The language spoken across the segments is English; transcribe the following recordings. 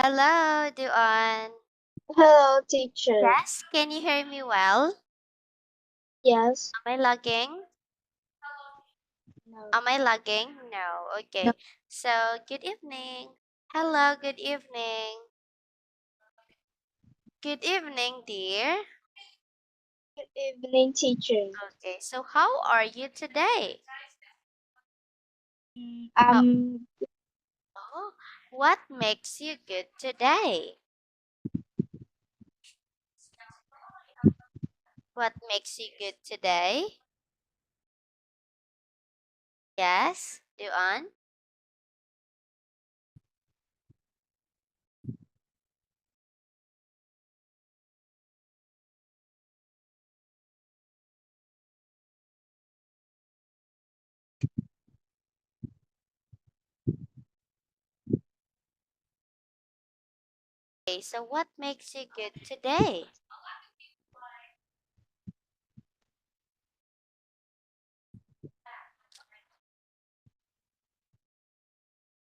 Hello, Duan. Hello, teacher. Yes, can you hear me well? Yes. Am I lagging? No. Am I lagging? No. No. Okay. So, good evening. Hello, good evening. Good evening, dear. Good evening, teacher. Okay, so how are you today? Oh, Um, oh, what makes you good today? What makes you good today? Yes, Duan. Okay, so what makes you good today?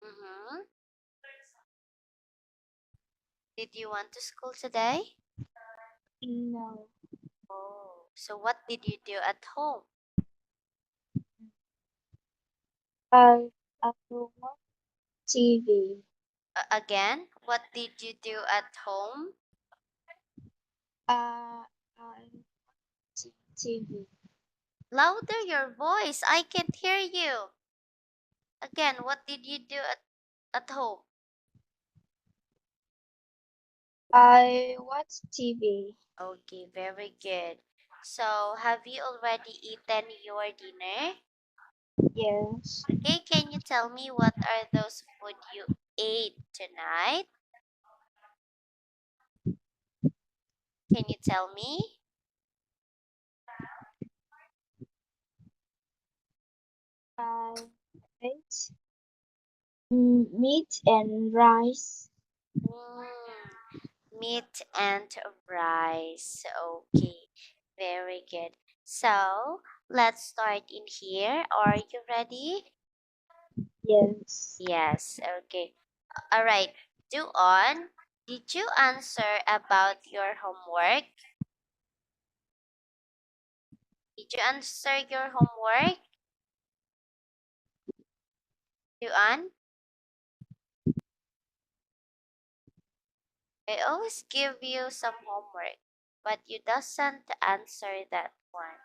Mm-hmm. Did you went to school today? no. Oh, so what did you do at home? I will watch TV. Again, what did you do at home? I TV. Louder your voice. I can't hear you. Again, what did you do at home? I watch TV. Okay, very good. So, have you already eaten your dinner? Yes. Okay, can you tell me what are those food you ate tonight? Can you tell me? I ate meat and rice. Mm, meat and rice. Okay, very good. So, let's start in here. Are you ready? Yes. Yes, okay. All right. Do on. Did you answer about your homework? Did you answer your homework? Do on. I always give you some homework, but you doesn't answer that one.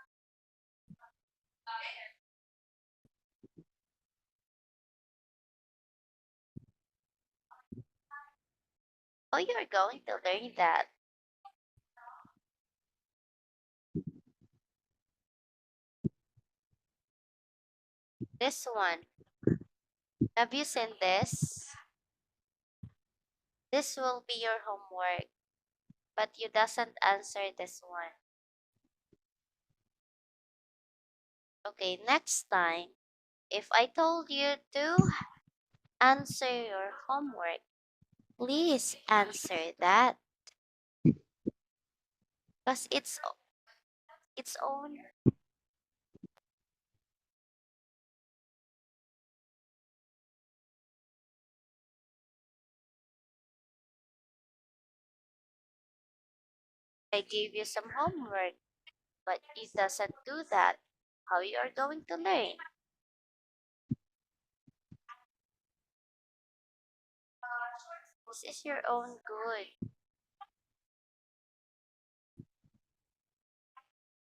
Oh, you're going to learn that. This one. Have you seen this? This will be your homework, but you doesn't answer this one. Okay, next time, if I told you to answer your homework, please answer that because its own. I gave you some homework, but it doesn't do that. How you are going to learn? This is your own good.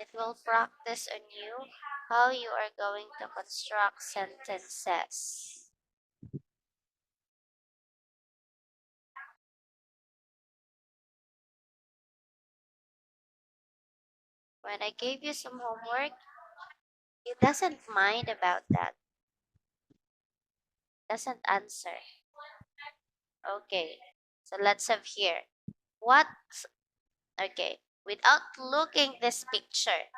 It will practice on you how you are going to construct sentences. When I gave you some homework, you doesn't mind about that. Doesn't answer. Okay. So let's have here. What okay. Without looking this picture,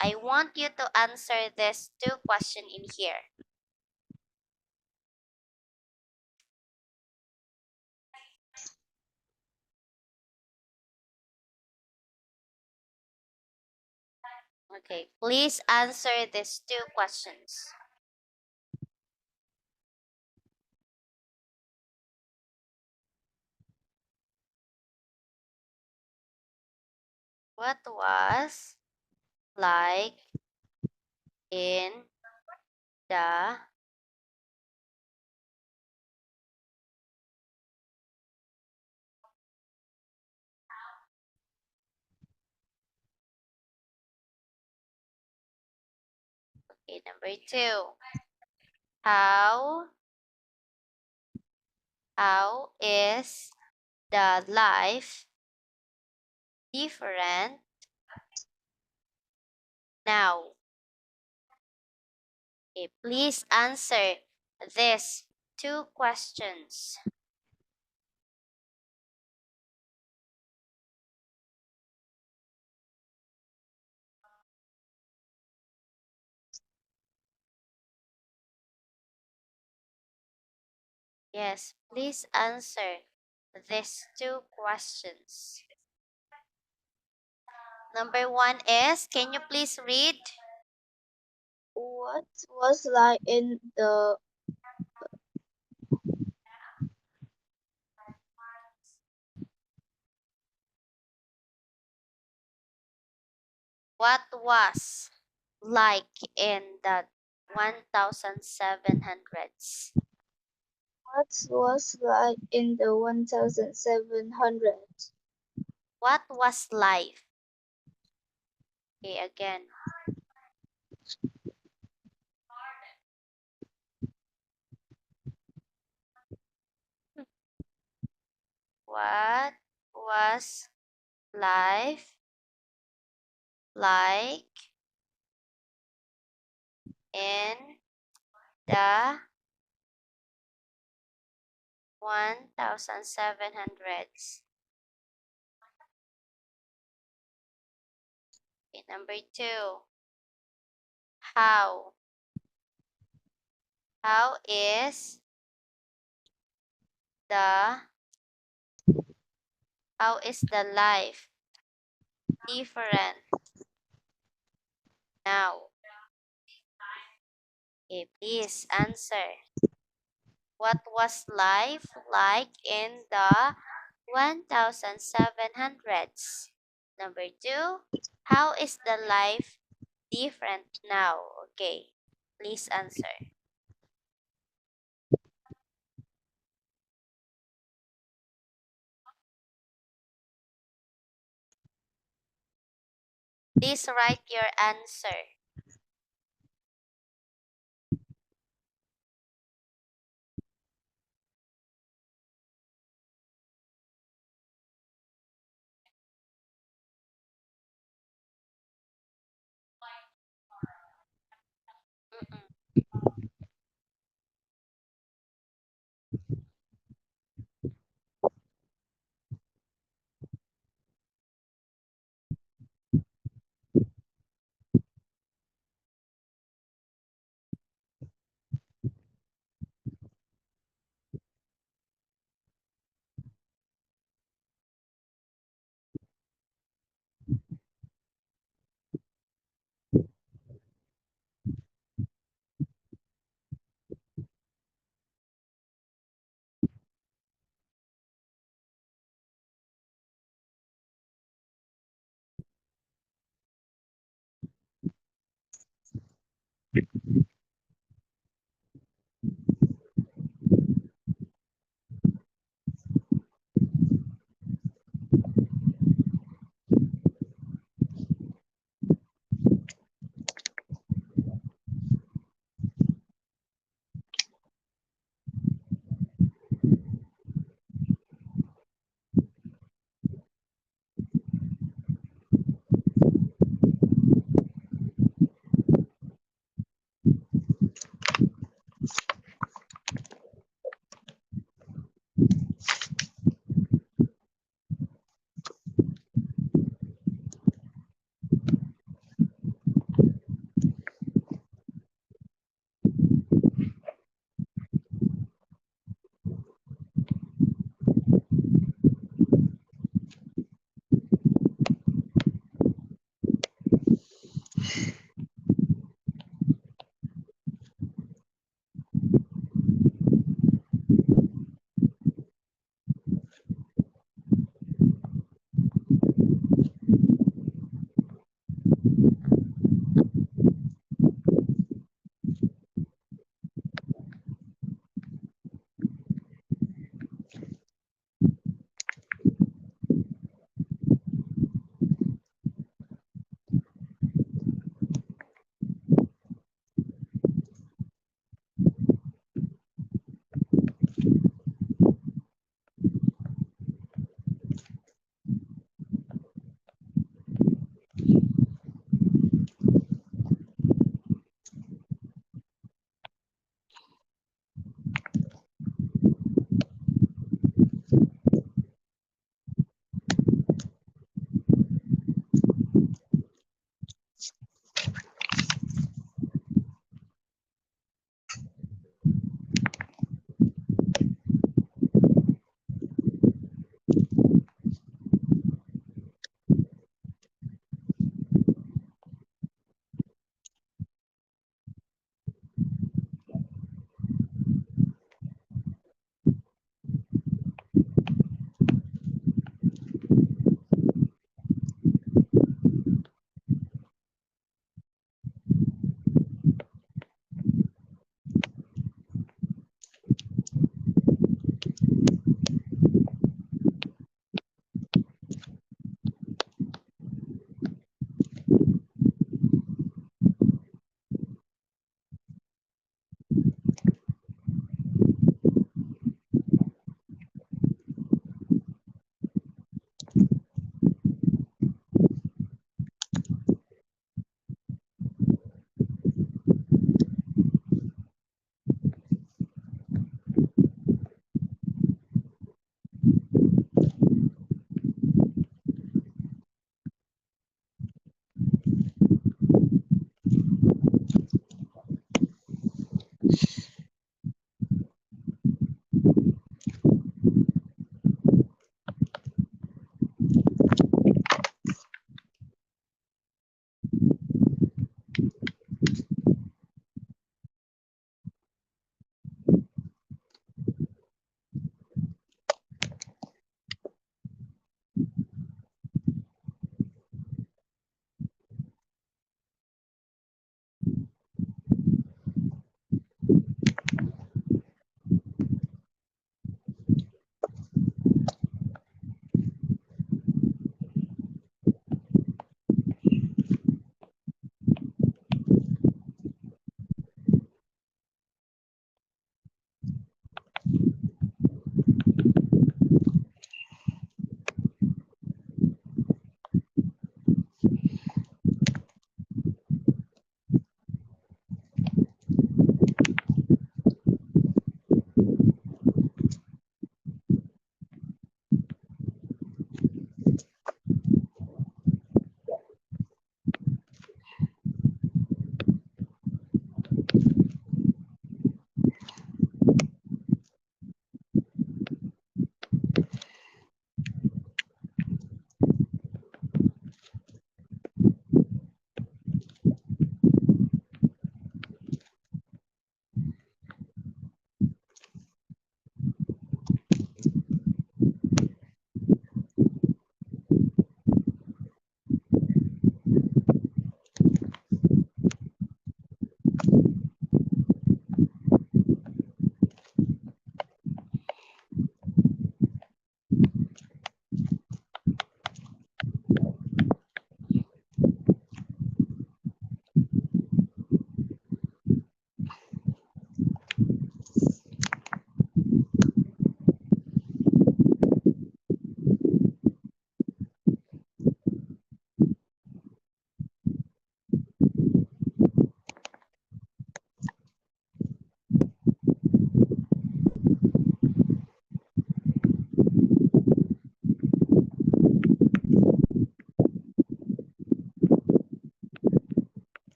I want you to answer this two question in here. Okay. Please answer these two questions. What was like in the okay, number 2. How how is the life different now? Okay, please answer these 2 questions. Yes, please answer these 2 questions. Number 1 is, can you please read? What was like in the What was like in the 1700s? what was like in the 1700? What was life? Okay, again. What was life like in the 1700s? Okay, number 2. How? How is the life different now? Okay, please answer. What was life like in the 1700s? Number 2, how is the life different now? Okay, please answer. Please write your answer. Mm-mm.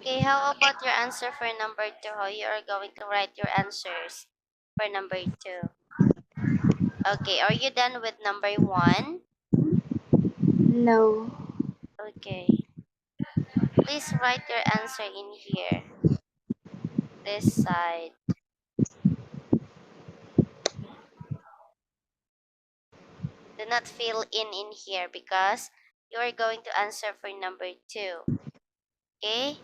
Okay, how about your answer for number 2? How you are going to write your answers for number 2? Okay, are you done with number 1? No. Okay. Please write your answer in here. This side. Do not fill in here because you are going to answer for number 2. Okay?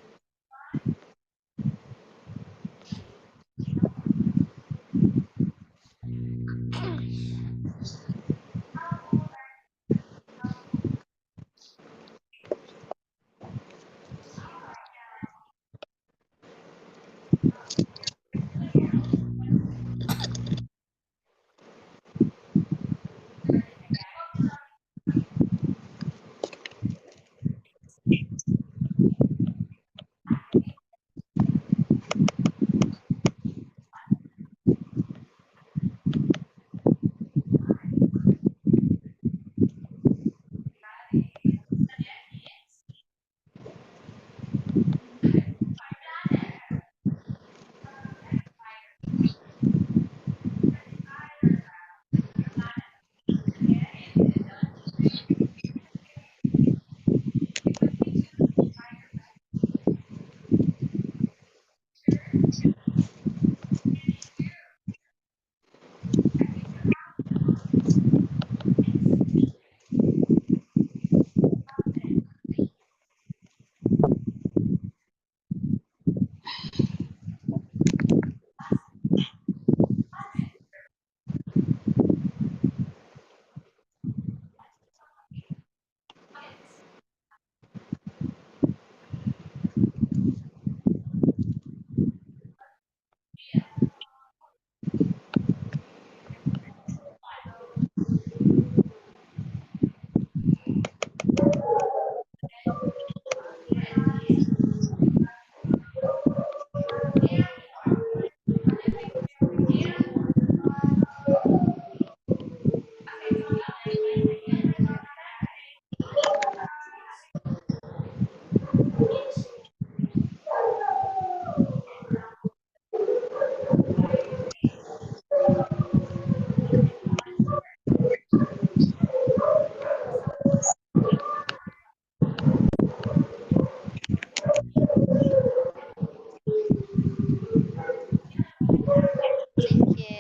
Thank you.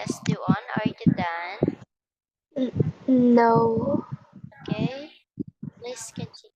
Let's do on. Are you done? No. Okay. Please continue.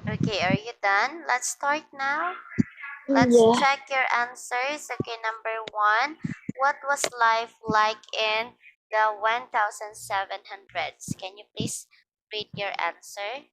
Okay, are you done? Let's start now. Let's Yeah. check your answers. Okay, number one. What was life like in the 1700s? Can you please read your answer?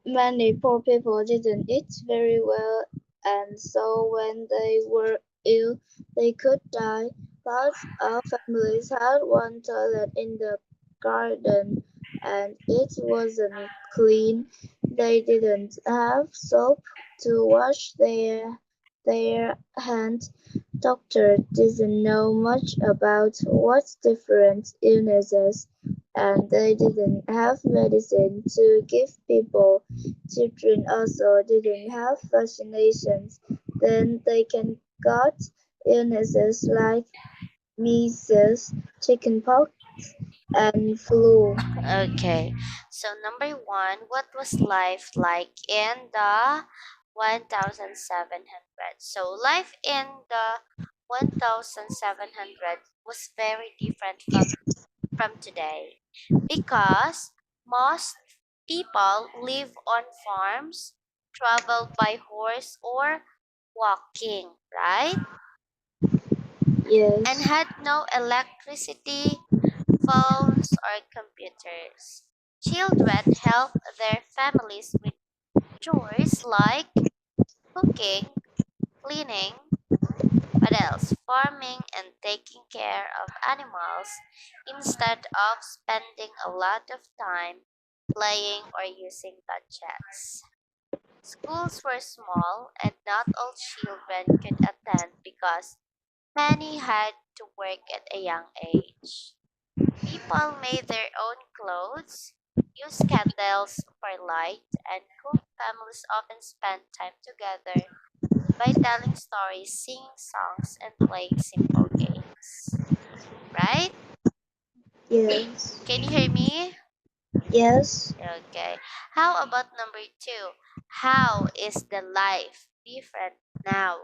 Many poor people didn't eat very well, and so when they were ill, they could die. Lots of families had one toilet in the garden, and it wasn't clean. They didn't have soap to wash their hands. Doctor didn't know much about what's different illnesses, and they didn't have medicine to give people. Children also didn't have vaccinations. Then they can got illnesses like measles, chickenpox, and flu. Okay, so number one, what was life like in the 1700? So life in the 1700 was very different from today because most people live on farms, travel by horse or walking, right? And Yes, had no electricity, phones, or computers. Children help their families with chores like cooking, cleaning, what else? Farming and taking care of animals instead of spending a lot of time playing or using gadgets. Schools were small and not all children could attend because many had to work at a young age. People made their own clothes, used candles for light, and cooked. Families often spent time together by telling stories, singing songs, and playing simple games. Right? yes, Can you hear me? yes. Okay. How about number two? How is the life different now?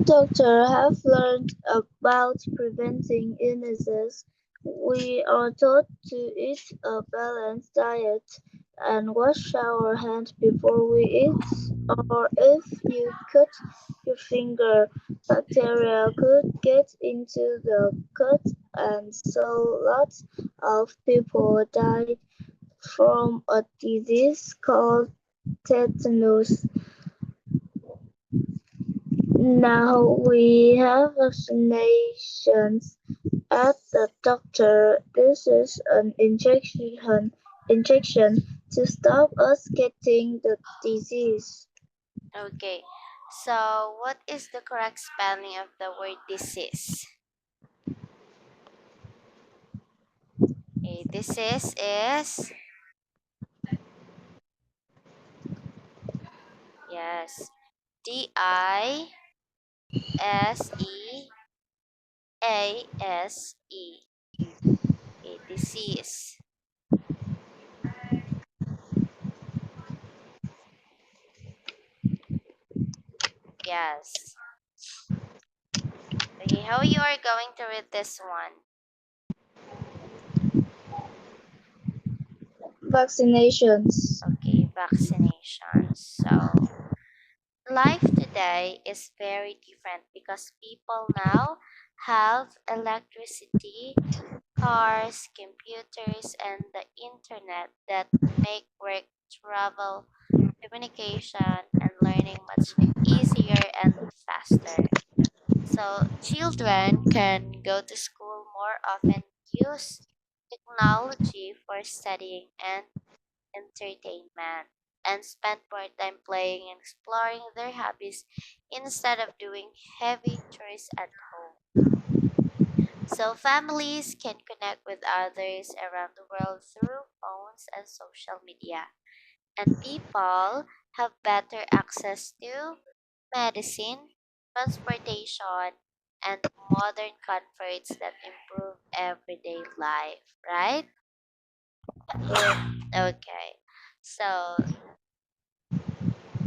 Doctors have learned about preventing illnesses. We are taught to eat a balanced diet and wash our hands before we eat. Or if you cut your finger, bacteria could get into the cut, and so lots of people died from a disease called tetanus. Now we have vaccinations at the doctor. This is an injection to stop us getting the disease. Okay. So, what is the correct spelling of the word disease? Okay, disease is Yes. Disease. Okay, disease. Yes. Okay, how you are going to read this one? Vaccinations. Okay, vaccination. So, life today is very different because people now have electricity, cars, computers, and the internet that make work, travel, communication, and learning much easier and faster. So, children can go to school more often, use technology for studying and entertainment, and spend more time playing and exploring their hobbies instead of doing heavy chores at home. So, families can connect with others around the world through phones and social media, and people have better access to medicine, transportation, and modern comforts that improve everyday life, right? Yeah. Okay. So,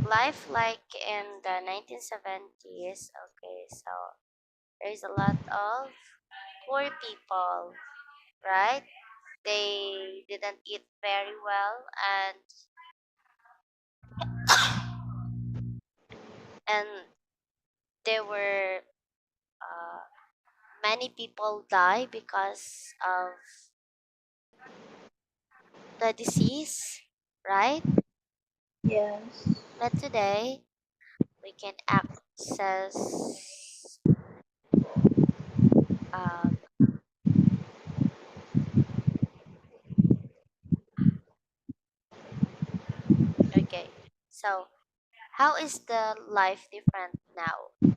life like in the 1970s, okay, so there's a lot of poor people, right? They didn't eat very well, and there were uh, many people die because of the disease, right? Yes. But today we can access um, okay, so how is the life different now?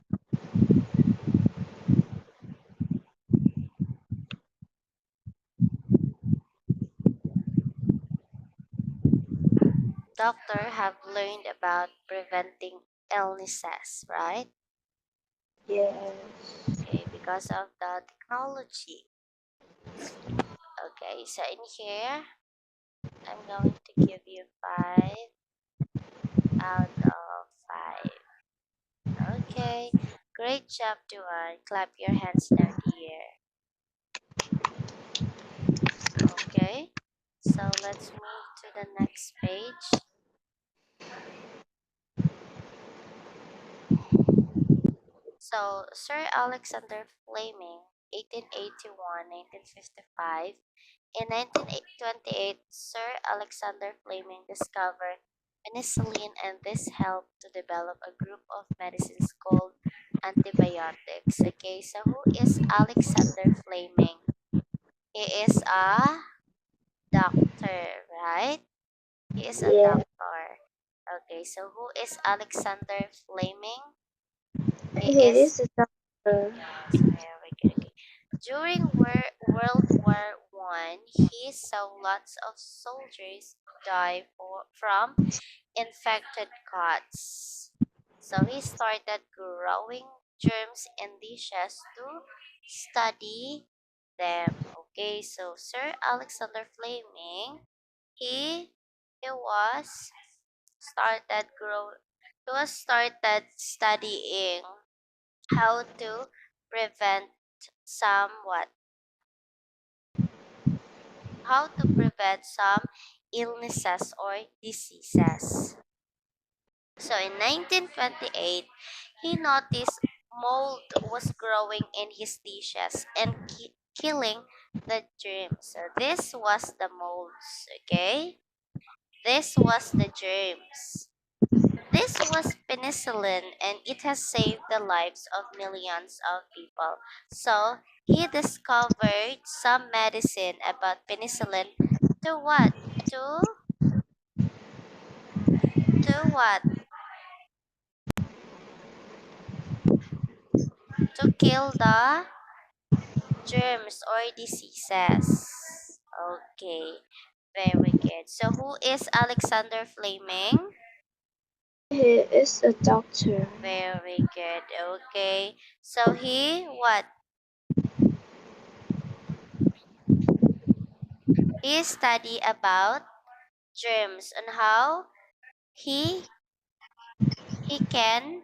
Doctor have learned about preventing illnesses, right? Yes. Okay, because of the technology. Okay, so in here, I'm going to give you 5 out of 5. Okay, great job, Duan. Clap your hands in the air. Okay, so let's move to the next page. So, Sir Alexander Fleming, 1881-1955. In 1928, Sir Alexander Fleming discovered penicillin, and this helped to develop a group of medicines called antibiotics. Okay, so who is Alexander Fleming? He is a doctor, right? He is a Yeah. doctor. Okay, so who is Alexander Fleming? He He is, is a doctor. yes, very good. Okay. During World War One, he saw lots of soldiers die from infected cuts. So he started growing germs in dishes to study them. Okay, so Sir Alexander Fleming, he he was started grow he was started studying how to prevent some what how to prevent some illnesses or diseases. So in 1928, he noticed mold was growing in his dishes and killing the germs. So this was the molds, okay? This was the germs. This was penicillin, and it has saved the lives of millions of people. So he discovered some medicine about penicillin to what? To to what? To kill the germs or diseases. Okay, very good. So who is Alexander Fleming? He is a doctor. Very good. Okay. So he what? He study about germs and how he he can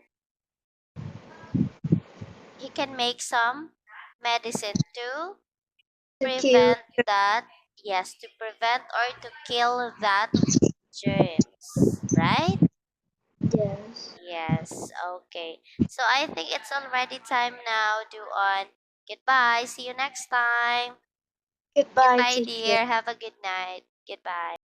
he can make some medicine to To kill. prevent that, yes, to prevent or to kill that germs, right? Yes. Yes, okay. So I think it's already time now to on. Goodbye. See you next time. Goodbye, Goodbye, teacher. dear. Have a good night. Goodbye.